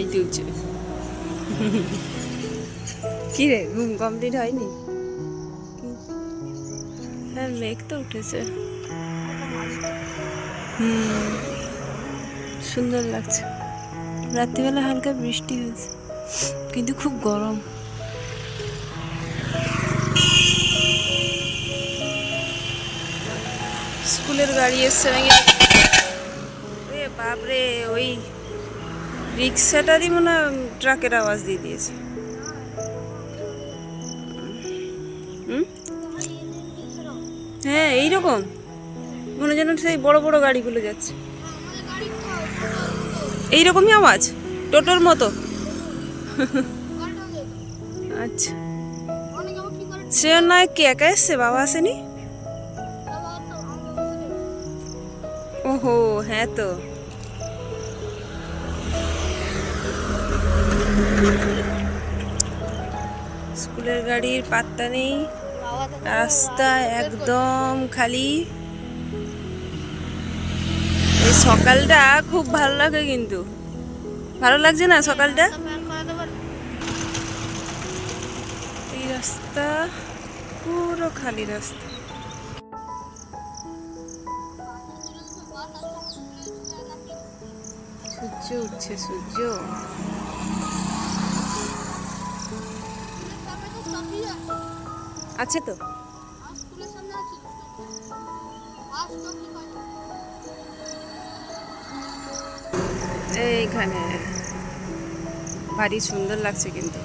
High তুলছে। কি রে, ঘুম কমপ্লিট হয়নি? হ্যাঁ, মেঘ তো উঠেছে। সুন্দর লাগছে। রাত্রিবেলা হালকা বৃষ্টি হয়েছে, কিন্তু খুব গরম। স্কুলের গাড়ি এসছে নাকি? বাপরে, ওই রিক্সাটারই মনে হয় ট্রাকের আওয়াজ দিয়ে দিয়েছে। হ্যাঁ, এইরকম মনে যেন সেই বড় বড় গাড়িগুলো যাচ্ছে, এইরকমই আওয়াজ, টোটোর মতো। আচ্ছা, সে নয় কে একা এসছে, বাবা আসেনি? ওহো, হ্যাঁ তো। স্কুলের গাড়ির পাত্তা নেই, রাস্তা একদম খালি। এই সকালটা খুব ভালো লাগে, কিন্তু ভালো লাগছে না সকালটা? এই রাস্তা পুরো খালি রাস্তা। সূর্য উঠছে, সূর্য। আছে তো, এইখানে ভারী সুন্দর লাগছে কিন্তু।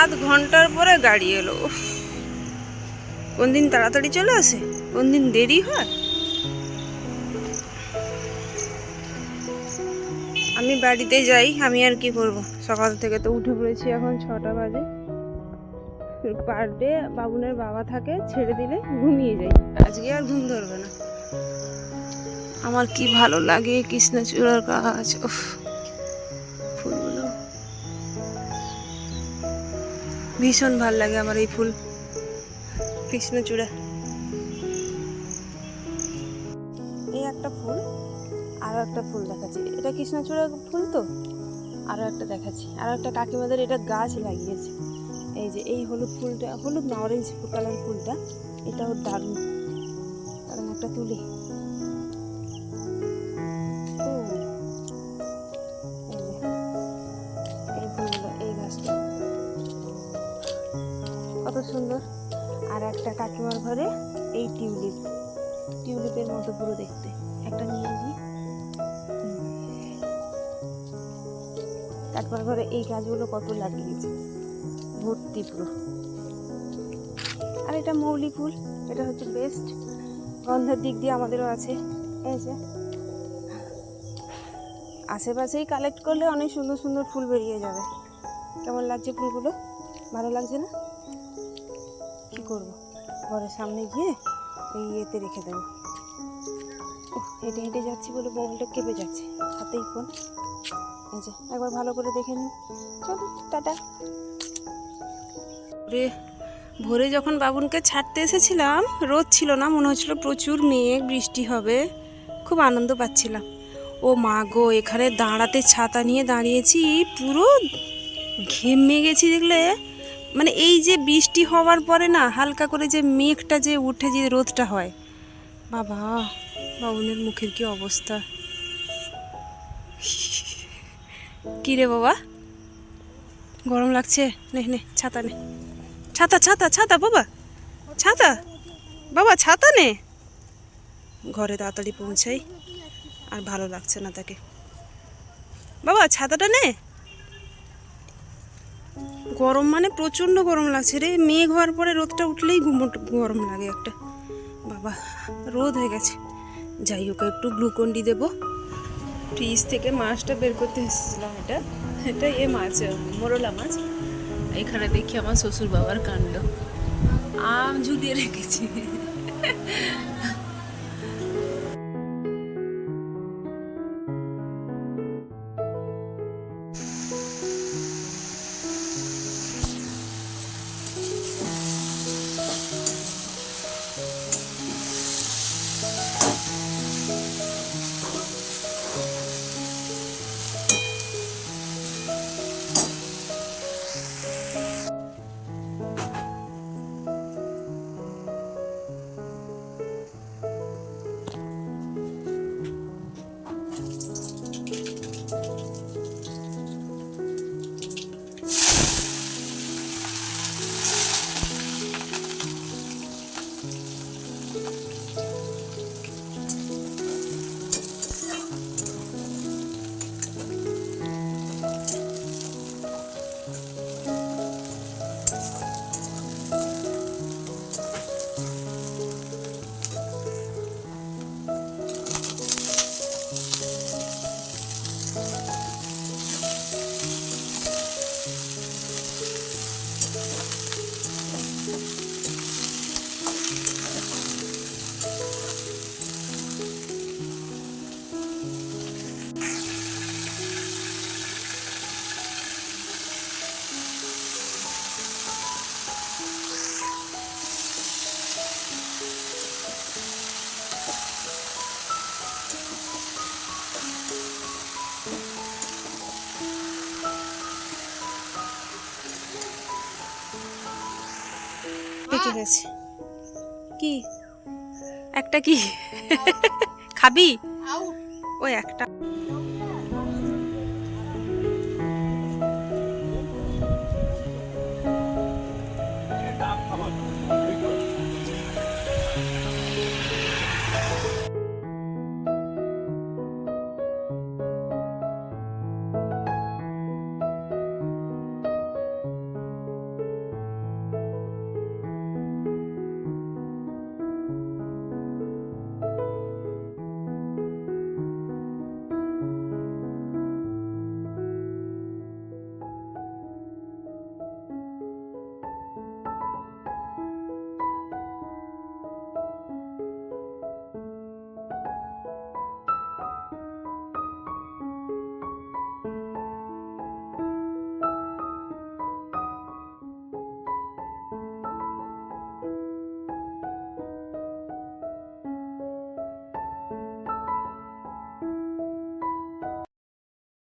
আধ ঘন্টার পরে গাড়ি এলো। কোন দিন তাড়াতাড়ি চলে আসে, কোন দিন দেরি হয়। আমি বাড়িতে যাই, আমি আর কি করব, সকাল থেকে তো উঠে পড়েছি, এখন 6টা বাজে। পার ডে বাবুনের বাবা থাকে, ছেড়ে দিলে ঘুমিয়ে যাই, আজকে আর ঘুম ধরবে না। আমার কি ভালো লাগে কৃষ্ণচূড়ার গাছ, ফুলগুলো ভীষণ ভালো লাগে আমার, এই ফুল কৃষ্ণচূড়া। এই একটা ফুল, আরো একটা ফুল দেখাচ্ছি, এটা কৃষ্ণচূড়া ফুল তো। আরো একটা দেখাচ্ছি, আরো একটা কাকিমাদের এটা গাছ লাগিয়েছে। এই যে এই হলুদ ফুলটা, হলুদ না অরেঞ্জ কালার ফুলটা, এটাও দারুণ। কারণ একটা তুলি, এই ফুলগুলো, এই গাছটা কত সুন্দর। আর একটা কাকিমার ঘরে এই টিউলিপের মতো পুরো দেখতে, একটা নিয়ে নিই। তারপর ঘরে এই গাছগুলো কত লাগিয়েছে, ভর্তি পুরো। আর এটা মৌলি ফুল, এটা হচ্ছে বেস্ট, গন্ধের দিক দিয়ে আমাদেরও আছে। এই যে আশেপাশেই কালেক্ট করলে অনেক সুন্দর সুন্দর ফুল বেরিয়ে যাবে। কেমন লাগছে ফুলগুলো, ভালো লাগছে না? কি করব, ঘরের সামনে গিয়ে এই ইয়েতে রেখে দেবো। হেঁটে হেঁটে যাচ্ছি বলে মোবাইলটা কেঁপে যাচ্ছে, হাতেই ফোন। এই যে একবার ভালো করে দেখে নিন। চলো, টাটা। ভোরে যখন বাবুনকে ছাড়তে এসেছিলাম, রোদ ছিল না, মনে হচ্ছিল প্রচুর মেঘ, বৃষ্টি হবে, খুব আনন্দ পাচ্ছিলাম। ও মা গো, এখানে দাঁড়াতে ছাতা নিয়ে দাঁড়িয়েছি, পুরো ঘেমে গেছি দেখলে। মানে এই যে বৃষ্টি হওয়ার পরে না হালকা করে যে মেঘটা যে উঠে, যে রোদটা হয়, বাবা বাবুনের মুখের কি অবস্থা। কি রে বাবা, গরম লাগছে? নে নে ছাতা নে, ছাতা ছাতা ছাতা বাবা, ছাতা বাবা, ছাতা নে। ঘরে তাড়াতাড়ি পৌঁছাই, আর ভালো লাগছে না তাকে। বাবা ছাতাটা নে। গরম মানে প্রচণ্ড গরম লাগছে রে, মেঘ হওয়ার পরে রোদটা উঠলেই গরম লাগে একটা। বাবা রোদ হয়ে গেছে, যাই হোক একটু গ্লুকন ডি দেবো। ফ্রিজ থেকে মাছটা বের করতে এসেছিলাম, এটা মাছ, মোরলা মাছ। এখানে দেখি আমার শ্বশুর বাবার কাণ্ড, আম ঝুলিয়ে রেখেছি। পেকে গেছে। কি একটা কি খাবি? ওই একটা